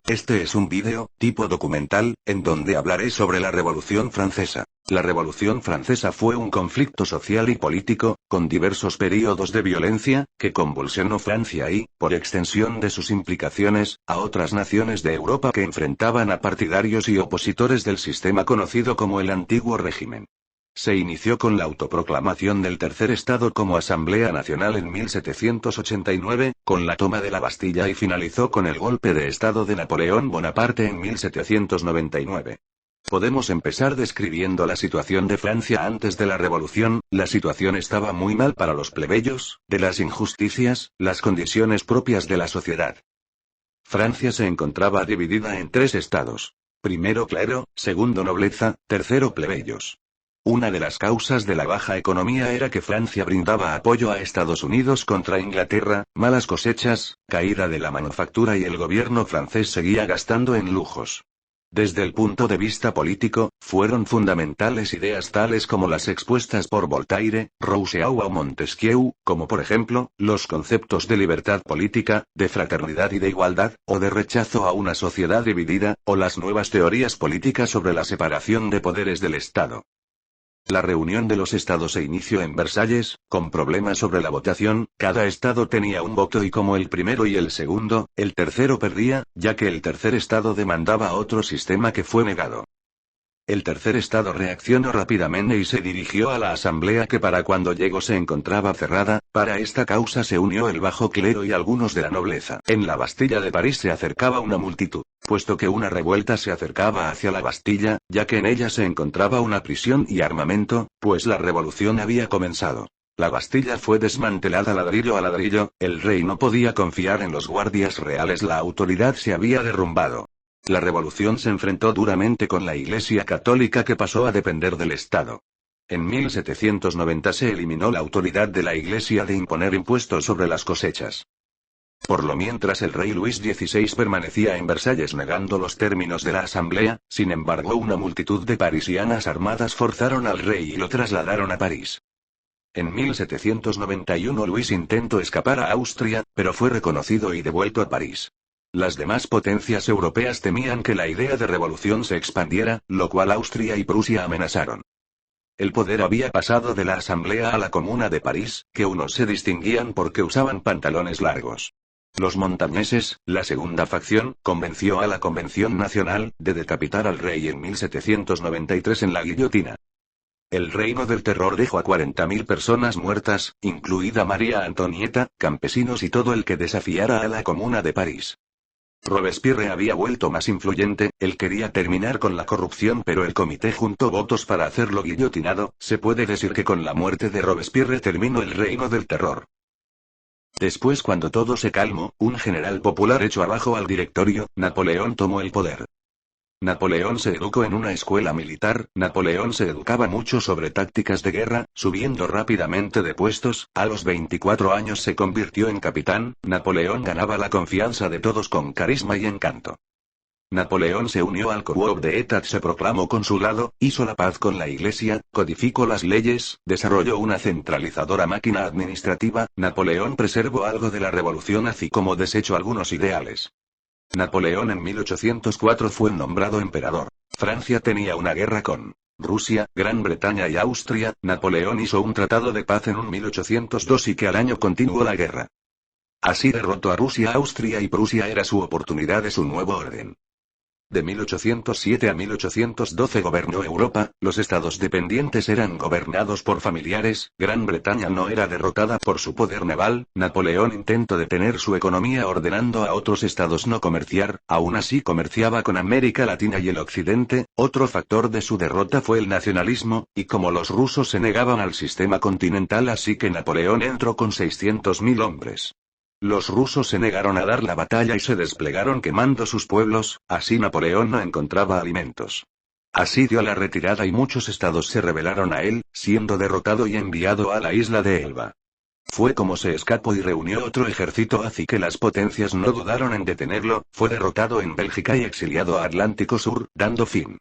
Este es un vídeo, tipo documental, en donde hablaré sobre la Revolución Francesa. La Revolución Francesa fue un conflicto social y político, con diversos períodos de violencia, que convulsionó Francia y, por extensión de sus implicaciones, a otras naciones de Europa que enfrentaban a partidarios y opositores del sistema conocido como el Antiguo Régimen. Se inició con la autoproclamación del Tercer Estado como Asamblea Nacional en 1789, con la toma de la Bastilla y finalizó con el golpe de Estado de Napoleón Bonaparte en 1799. Podemos empezar describiendo la situación de Francia antes de la Revolución. La situación estaba muy mal para los plebeyos, de las injusticias, las condiciones propias de la sociedad. Francia se encontraba dividida en tres estados. Primero clero, segundo nobleza, tercero plebeyos. Una de las causas de la baja economía era que Francia brindaba apoyo a Estados Unidos contra Inglaterra, malas cosechas, caída de la manufactura y el gobierno francés seguía gastando en lujos. Desde el punto de vista político, fueron fundamentales ideas tales como las expuestas por Voltaire, Rousseau o Montesquieu, como por ejemplo, los conceptos de libertad política, de fraternidad y de igualdad, o de rechazo a una sociedad dividida, o las nuevas teorías políticas sobre la separación de poderes del Estado. La reunión de los estados se inició en Versalles, con problemas sobre la votación. Cada estado tenía un voto y como el primero y el segundo, el tercero perdía, ya que el tercer estado demandaba otro sistema que fue negado. El tercer estado reaccionó rápidamente y se dirigió a la asamblea que para cuando llegó se encontraba cerrada. Para esta causa se unió el bajo clero y algunos de la nobleza. En la Bastilla de París se acercaba una multitud, puesto que una revuelta se acercaba hacia la Bastilla, ya que en ella se encontraba una prisión y armamento, pues la revolución había comenzado. La Bastilla fue desmantelada ladrillo a ladrillo, el rey no podía confiar en los guardias reales, la autoridad se había derrumbado. La revolución se enfrentó duramente con la Iglesia Católica que pasó a depender del Estado. En 1790 se eliminó la autoridad de la Iglesia de imponer impuestos sobre las cosechas. Por lo mientras el rey Luis XVI permanecía en Versalles negando los términos de la asamblea. Sin embargo, una multitud de parisianas armadas forzaron al rey y lo trasladaron a París. En 1791 Luis intentó escapar a Austria, pero fue reconocido y devuelto a París. Las demás potencias europeas temían que la idea de revolución se expandiera, lo cual Austria y Prusia amenazaron. El poder había pasado de la Asamblea a la Comuna de París, que unos se distinguían porque usaban pantalones largos. Los montañeses, la segunda facción, convenció a la Convención Nacional de decapitar al rey en 1793 en la guillotina. El reino del terror dejó a 40.000 personas muertas, incluida María Antonieta, campesinos y todo el que desafiara a la Comuna de París. Robespierre había vuelto más influyente, él quería terminar con la corrupción pero el comité juntó votos para hacerlo guillotinado. Se puede decir que con la muerte de Robespierre terminó el reino del terror. Después, cuando todo se calmó, un general popular echó abajo al directorio. Napoleón tomó el poder. Napoleón se educó en una escuela militar. Napoleón se educaba mucho sobre tácticas de guerra, subiendo rápidamente de puestos. A los 24 años se convirtió en capitán. Napoleón ganaba la confianza de todos con carisma y encanto. Napoleón se unió al Corps d'État, se proclamó consulado, hizo la paz con la Iglesia, codificó las leyes, desarrolló una centralizadora máquina administrativa. Napoleón preservó algo de la revolución así como desechó algunos ideales. Napoleón en 1804 fue nombrado emperador. Francia tenía una guerra con Rusia, Gran Bretaña y Austria. Napoleón hizo un tratado de paz en 1802 y que al año continuó la guerra. Así derrotó a Rusia. Austria y Prusia era su oportunidad de su nuevo orden. De 1807 a 1812 gobernó Europa. Los estados dependientes eran gobernados por familiares. Gran Bretaña no era derrotada por su poder naval. Napoleón intentó detener su economía ordenando a otros estados no comerciar. Aún así comerciaba con América Latina y el Occidente. Otro factor de su derrota fue el nacionalismo, y como los rusos se negaban al sistema continental, así que Napoleón entró con 600.000 hombres. Los rusos se negaron a dar la batalla y se desplegaron quemando sus pueblos. Así Napoleón no encontraba alimentos. Así dio la retirada y muchos estados se rebelaron a él, siendo derrotado y enviado a la isla de Elba. Fue como se escapó y reunió otro ejército, así que las potencias no dudaron en detenerlo. Fue derrotado en Bélgica y exiliado a Atlántico Sur, dando fin